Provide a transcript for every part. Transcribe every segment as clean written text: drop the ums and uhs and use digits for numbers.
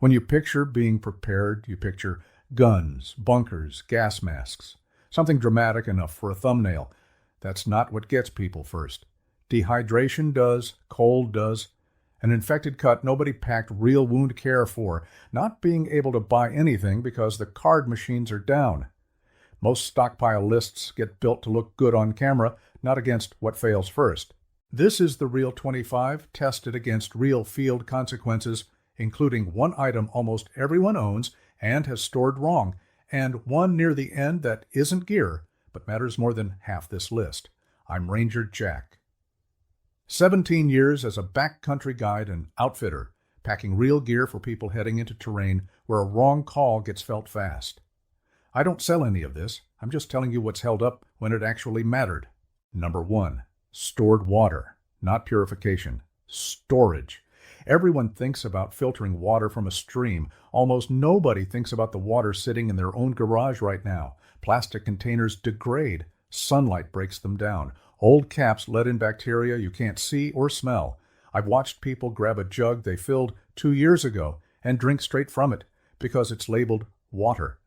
When you picture being prepared, you picture guns, bunkers, gas masks, something dramatic enough for a thumbnail. That's not what gets people first. Dehydration does, cold does. An infected cut nobody packed real wound care for, not being able to buy anything because the card machines are down. Most stockpile lists get built to look good on camera, not against what fails first. This is the real 25 tested against real field consequences, including one item almost everyone owns and has stored wrong, and one near the end that isn't gear, but matters more than half this list. I'm Ranger Jack. 17 years as a backcountry guide and outfitter, packing real gear for people heading into terrain where a wrong call gets felt fast. I don't sell any of this. I'm just telling you what's held up when it actually mattered. Number 1, stored water, not purification. Storage. Everyone thinks about filtering water from a stream. Almost nobody thinks about the water sitting in their own garage right now. Plastic containers degrade. Sunlight breaks them down. Old caps let in bacteria you can't see or smell. I've watched people grab a jug they filled 2 years ago and drink straight from it because it's labeled water.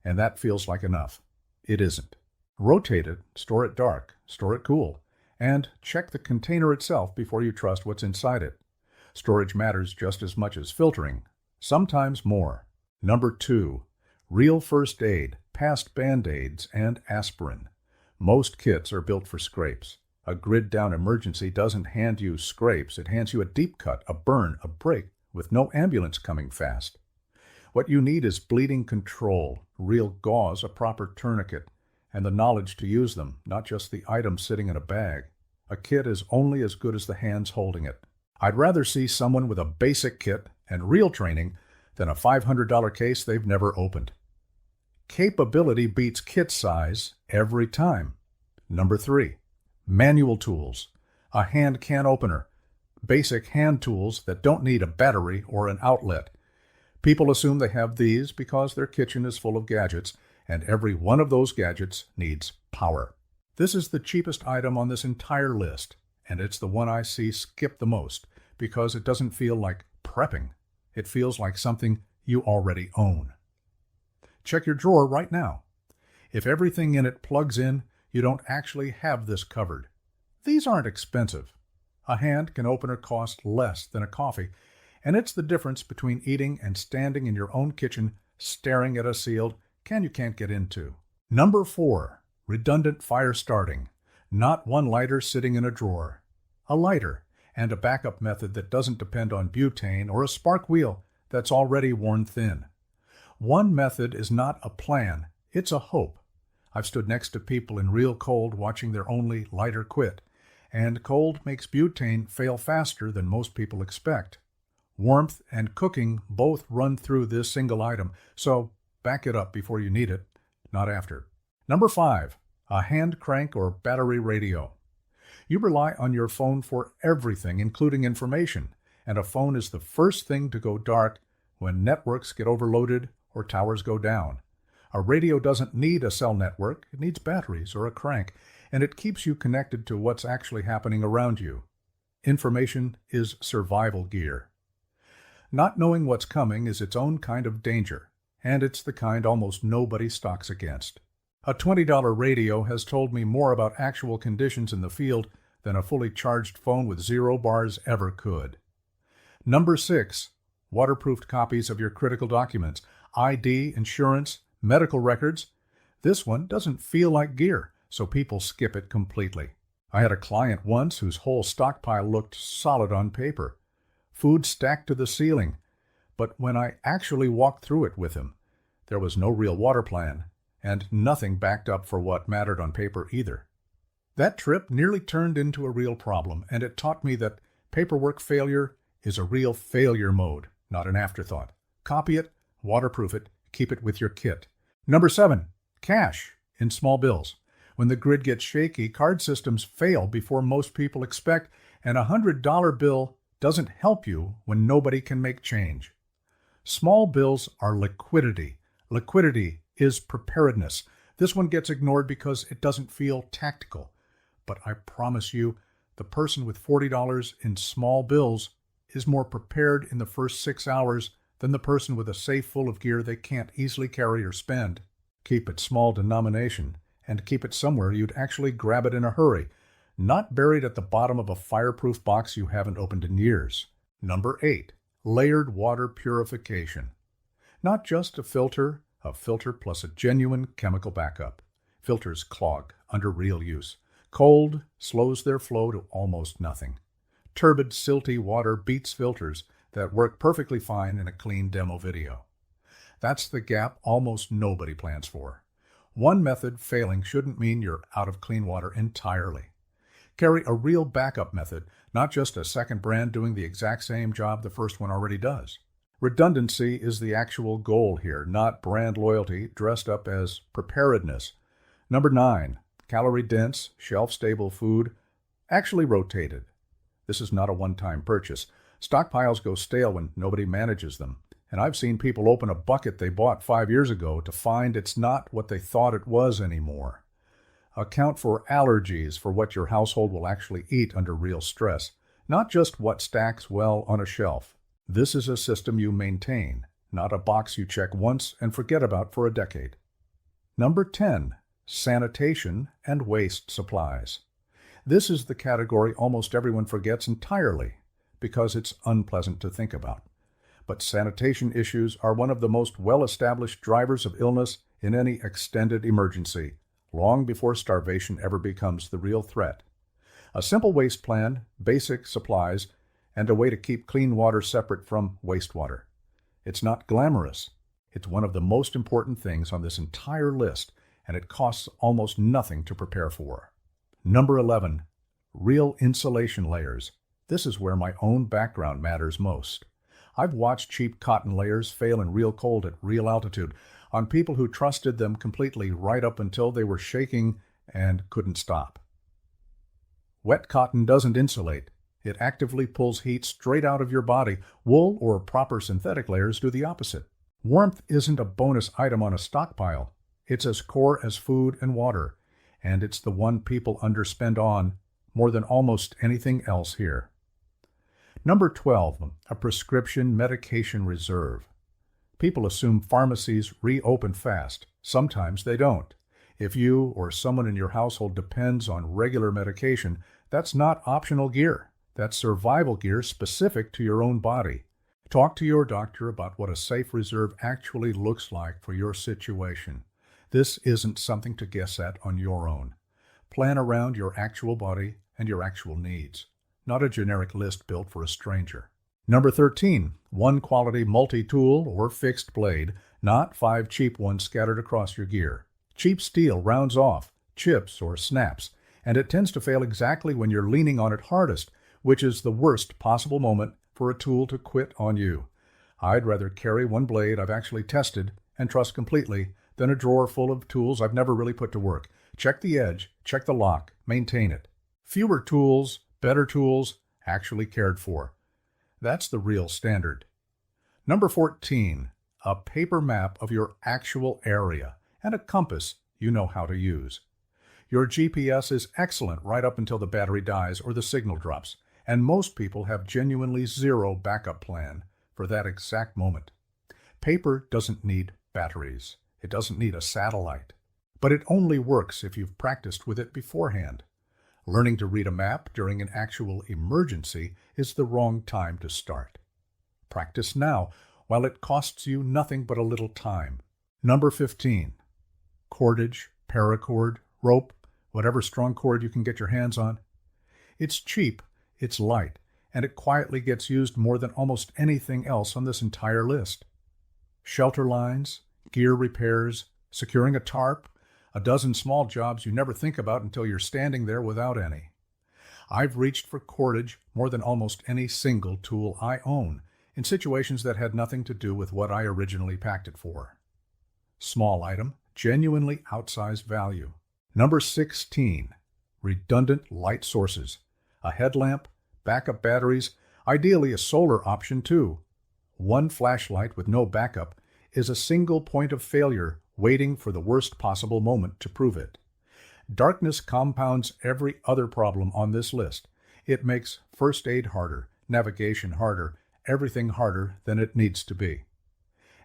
And that feels like enough. It isn't. Rotate it, store it dark, store it cool, and check the container itself before you trust what's inside it. Storage matters just as much as filtering, sometimes more. Number 2, real first aid, past Band-Aids, and aspirin. Most kits are built for scrapes. A grid-down emergency doesn't hand you scrapes. It hands you a deep cut, a burn, a break, with no ambulance coming fast. What you need is bleeding control, real gauze, a proper tourniquet, and the knowledge to use them, not just the items sitting in a bag. A kit is only as good as the hands holding it. I'd rather see someone with a basic kit and real training than a $500 case they've never opened. Capability beats kit size every time. Number 3, manual tools. A hand can opener. Basic hand tools that don't need a battery or an outlet. People assume they have these because their kitchen is full of gadgets, and every one of those gadgets needs power. This is the cheapest item on this entire list, and it's the one I see skip the most because it doesn't feel like prepping. It feels like something you already own. Check your drawer right now. If everything in it plugs in, you don't actually have this covered. These aren't expensive. A hand can opener cost less than a coffee, and it's the difference between eating and standing in your own kitchen staring at a sealed can you can't get into. Number 4, redundant fire starting. Not one lighter sitting in a drawer. A lighter, and a backup method that doesn't depend on butane or a spark wheel that's already worn thin. One method is not a plan, it's a hope. I've stood next to people in real cold watching their only lighter quit, and cold makes butane fail faster than most people expect. Warmth and cooking both run through this single item, so back it up before you need it, not after. Number 5, a hand crank or battery radio. You rely on your phone for everything, including information, and a phone is the first thing to go dark when networks get overloaded or towers go down. A radio doesn't need a cell network, it needs batteries or a crank, and it keeps you connected to what's actually happening around you. Information is survival gear. Not knowing what's coming is its own kind of danger, and it's the kind almost nobody stocks against. A $20 radio has told me more about actual conditions in the field than a fully charged phone with 0 bars ever could. Number 6, waterproofed copies of your critical documents, ID, insurance, medical records. This one doesn't feel like gear, so people skip it completely. I had a client once whose whole stockpile looked solid on paper. Food stacked to the ceiling, but when I actually walked through it with him, there was no real water plan, and nothing backed up for what mattered on paper either. That trip nearly turned into a real problem, and it taught me that paperwork failure is a real failure mode, not an afterthought. Copy it, waterproof it, keep it with your kit. Number 7, cash in small bills. When the grid gets shaky, card systems fail before most people expect, and a $100 bill doesn't help you when nobody can make change. Small bills are liquidity. Liquidity is preparedness. This one gets ignored because it doesn't feel tactical. But I promise you, the person with $40 in small bills is more prepared in the first 6 hours than the person with a safe full of gear they can't easily carry or spend. Keep it small denomination, and keep it somewhere you'd actually grab it in a hurry, not buried at the bottom of a fireproof box you haven't opened in years. Number 8. Layered water purification. Not just a filter plus a genuine chemical backup. Filters clog under real use. Cold slows their flow to almost nothing. Turbid, silty water beats filters that work perfectly fine in a clean demo video. That's the gap almost nobody plans for. One method failing shouldn't mean you're out of clean water entirely. Carry a real backup method, not just a second brand doing the exact same job the first one already does. Redundancy is the actual goal here, not brand loyalty dressed up as preparedness. Number 9. Calorie-dense, shelf-stable food, actually rotated. This is not a one-time purchase. Stockpiles go stale when nobody manages them. And I've seen people open a bucket they bought 5 years ago to find it's not what they thought it was anymore. Account for allergies for what your household will actually eat under real stress, not just what stacks well on a shelf. This is a system you maintain, not a box you check once and forget about for a decade. Number 10. Sanitation and waste supplies. This is the category almost everyone forgets entirely because it's unpleasant to think about. But sanitation issues are one of the most well-established drivers of illness in any extended emergency, long before starvation ever becomes the real threat. A simple waste plan, basic supplies, and a way to keep clean water separate from wastewater. It's not glamorous. It's one of the most important things on this entire list, and it costs almost nothing to prepare for. Number 11. Real insulation layers. This is where my own background matters most. I've watched cheap cotton layers fail in real cold at real altitude on people who trusted them completely right up until they were shaking and couldn't stop. Wet cotton doesn't insulate. It actively pulls heat straight out of your body. Wool or proper synthetic layers do the opposite. Warmth isn't a bonus item on a stockpile. It's as core as food and water, and it's the one people underspend on more than almost anything else here. Number 12, a prescription medication reserve. People assume pharmacies reopen fast. Sometimes they don't. If you or someone in your household depends on regular medication, that's not optional gear. That's survival gear specific to your own body. Talk to your doctor about what a safe reserve actually looks like for your situation. This isn't something to guess at on your own. Plan around your actual body and your actual needs, not a generic list built for a stranger. Number 13, one quality multi-tool or fixed blade, not 5 cheap ones scattered across your gear. Cheap steel rounds off, chips, or snaps, and it tends to fail exactly when you're leaning on it hardest, which is the worst possible moment for a tool to quit on you. I'd rather carry one blade I've actually tested and trust completely than a drawer full of tools I've never really put to work. Check the edge, check the lock, maintain it. Fewer tools, better tools, actually cared for. That's the real standard. Number 14, a paper map of your actual area and a compass you know how to use. Your GPS is excellent right up until the battery dies or the signal drops, and most people have genuinely zero backup plan for that exact moment. Paper doesn't need batteries. It doesn't need a satellite. But it only works if you've practiced with it beforehand. Learning to read a map during an actual emergency is the wrong time to start. Practice now, while it costs you nothing but a little time. Number 15. Cordage, paracord, rope, whatever strong cord you can get your hands on. It's cheap, it's light, and it quietly gets used more than almost anything else on this entire list. Shelter lines, gear repairs, securing a tarp, a dozen small jobs you never think about until you're standing there without any. I've reached for cordage more than almost any single tool I own in situations that had nothing to do with what I originally packed it for. Small item, genuinely outsized value. Number 16, redundant light sources. A headlamp, backup batteries, ideally a solar option too. One flashlight with no backup is a single point of failure waiting for the worst possible moment to prove it. Darkness compounds every other problem on this list. It makes first aid harder, navigation harder, everything harder than it needs to be.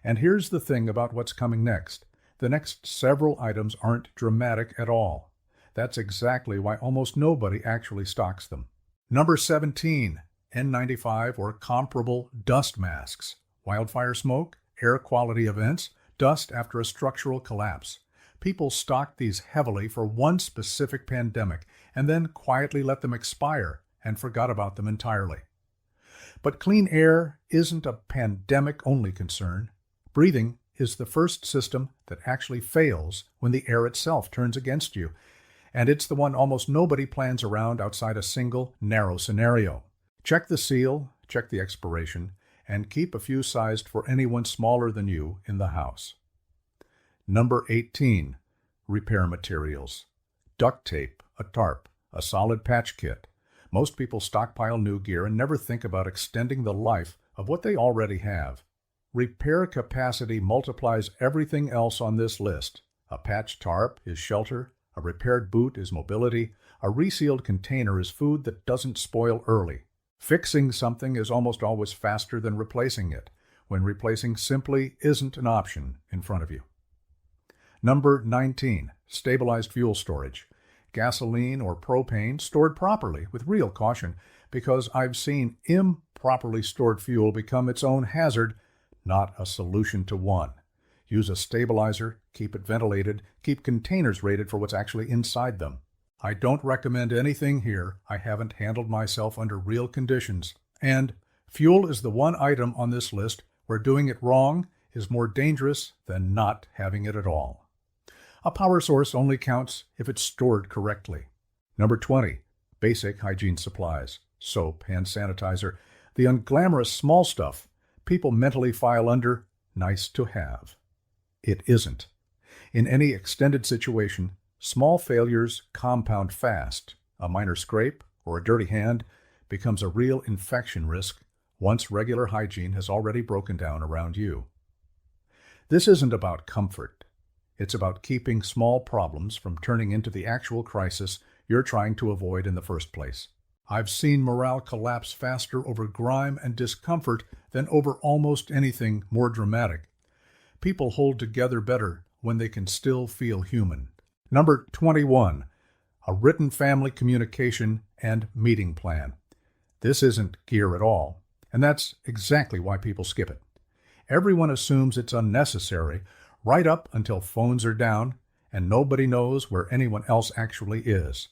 And here's the thing about what's coming next. The next several items aren't dramatic at all. That's exactly why almost nobody actually stocks them. Number 17, N95 or comparable dust masks. Wildfire smoke, air quality events, dust after a structural collapse. People stocked these heavily for one specific pandemic and then quietly let them expire and forgot about them entirely. But clean air isn't a pandemic-only concern. Breathing is the first system that actually fails when the air itself turns against you, and it's the one almost nobody plans around outside a single, narrow scenario. Check the seal, check the expiration, and keep a few sized for anyone smaller than you in the house. Number 18, repair materials. Duct tape, a tarp, a solid patch kit. Most people stockpile new gear and never think about extending the life of what they already have. Repair capacity multiplies everything else on this list. A patched tarp is shelter, a repaired boot is mobility, a resealed container is food that doesn't spoil early. Fixing something is almost always faster than replacing it, when replacing simply isn't an option in front of you. Number 19, stabilized fuel storage. Gasoline or propane stored properly with real caution, because I've seen improperly stored fuel become its own hazard, not a solution to one. Use a stabilizer, keep it ventilated, keep containers rated for what's actually inside them. I don't recommend anything here I haven't handled myself under real conditions. And fuel is the one item on this list where doing it wrong is more dangerous than not having it at all. A power source only counts if it's stored correctly. Number 20, basic hygiene supplies. Soap, hand sanitizer, the unglamorous small stuff people mentally file under nice to have. It isn't. In any extended situation, small failures compound fast. A minor scrape or a dirty hand becomes a real infection risk once regular hygiene has already broken down around you. This isn't about comfort. It's about keeping small problems from turning into the actual crisis you're trying to avoid in the first place. I've seen morale collapse faster over grime and discomfort than over almost anything more dramatic. People hold together better when they can still feel human. Number 21, a written family communication and meeting plan. This isn't gear at all, and that's exactly why people skip it. Everyone assumes it's unnecessary right up until phones are down and nobody knows where anyone else actually is.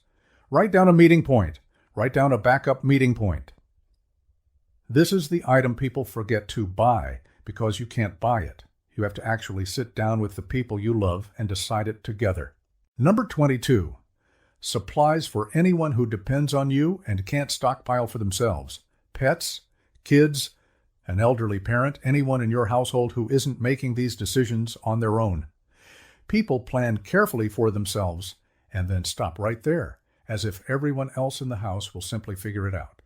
Write down a meeting point. Write down a backup meeting point. This is the item people forget to buy because you can't buy it. You have to actually sit down with the people you love and decide it together. Number 22, supplies for anyone who depends on you and can't stockpile for themselves. Pets, kids, an elderly parent, anyone in your household who isn't making these decisions on their own. People plan carefully for themselves and then stop right there, as if everyone else in the house will simply figure it out.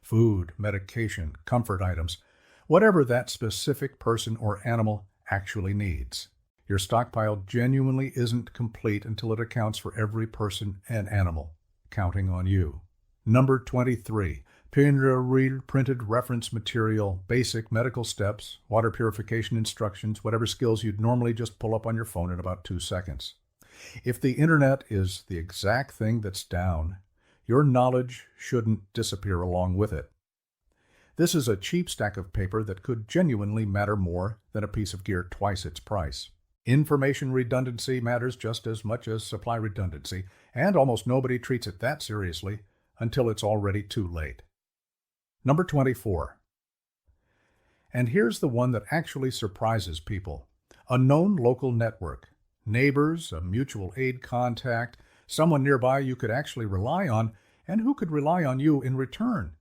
Food, medication, comfort items, whatever that specific person or animal actually needs. Your stockpile genuinely isn't complete until it accounts for every person and animal, counting on you. Number 23, printed reference material, basic medical steps, water purification instructions, whatever skills you'd normally just pull up on your phone in about 2 seconds. If the internet is the exact thing that's down, your knowledge shouldn't disappear along with it. This is a cheap stack of paper that could genuinely matter more than a piece of gear twice its price. Information redundancy matters just as much as supply redundancy, and almost nobody treats it that seriously until it's already too late. Number 24. And here's the one that actually surprises people. A known local network. Neighbors, a mutual aid contact, someone nearby you could actually rely on, and who could rely on you in return.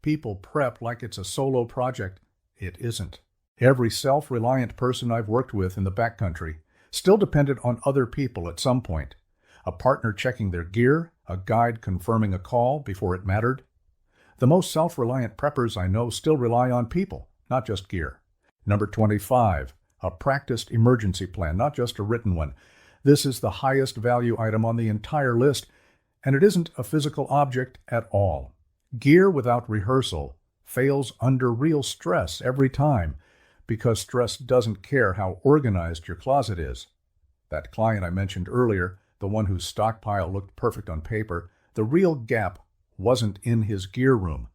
People prep like it's a solo project. It isn't. Every self-reliant person I've worked with in the backcountry still depended on other people at some point. A partner checking their gear, a guide confirming a call before it mattered. The most self-reliant preppers I know still rely on people, not just gear. Number 25, a practiced emergency plan, not just a written one. This is the highest value item on the entire list, and it isn't a physical object at all. Gear without rehearsal fails under real stress every time, because stress doesn't care how organized your closet is. That client I mentioned earlier, the one whose stockpile looked perfect on paper, the real gap wasn't in his gear room.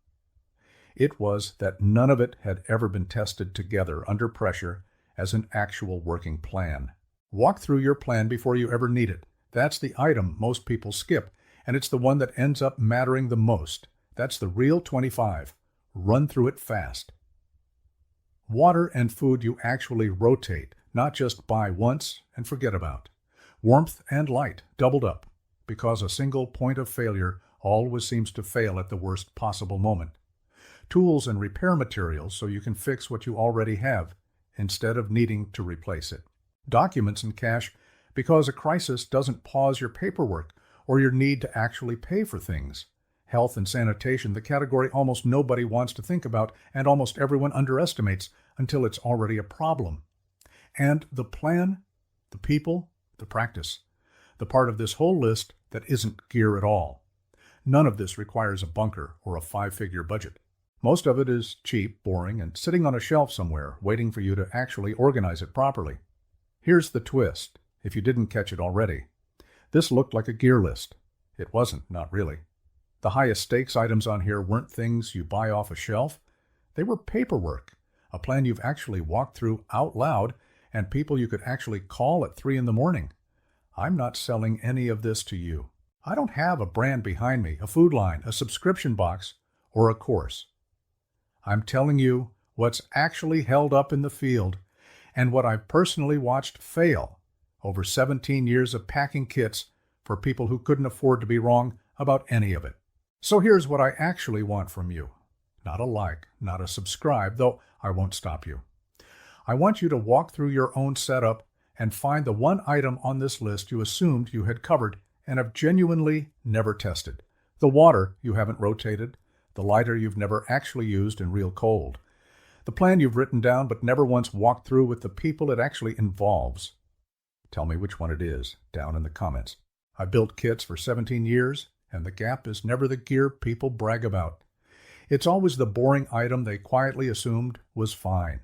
It was that none of it had ever been tested together under pressure as an actual working plan. Walk through your plan before you ever need it. That's the item most people skip, and it's the one that ends up mattering the most. That's the real 25. Run through it fast. Water and food you actually rotate, not just buy once and forget about. Warmth and light doubled up, because a single point of failure always seems to fail at the worst possible moment. Tools and repair materials so you can fix what you already have, instead of needing to replace it. Documents and cash, because a crisis doesn't pause your paperwork or your need to actually pay for things. Health and sanitation, the category almost nobody wants to think about and almost everyone underestimates until it's already a problem. And the plan, the people, the practice, the part of this whole list that isn't gear at all. None of this requires a bunker or a 5-figure budget. Most of it is cheap, boring, and sitting on a shelf somewhere, waiting for you to actually organize it properly. Here's the twist, if you didn't catch it already. This looked like a gear list. It wasn't, not really. The highest stakes items on here weren't things you buy off a shelf. They were paperwork, a plan you've actually walked through out loud, and people you could actually call at 3 in the morning. I'm not selling any of this to you. I don't have a brand behind me, a food line, a subscription box, or a course. I'm telling you what's actually held up in the field and what I've personally watched fail over 17 years of packing kits for people who couldn't afford to be wrong about any of it. So here's what I actually want from you. Not a like, not a subscribe, though I won't stop you. I want you to walk through your own setup and find the one item on this list you assumed you had covered and have genuinely never tested. The water you haven't rotated, the lighter you've never actually used in real cold, the plan you've written down but never once walked through with the people it actually involves. Tell me which one it is, down in the comments. I built kits for 17 years, and the gap is never the gear people brag about. It's always the boring item they quietly assumed was fine.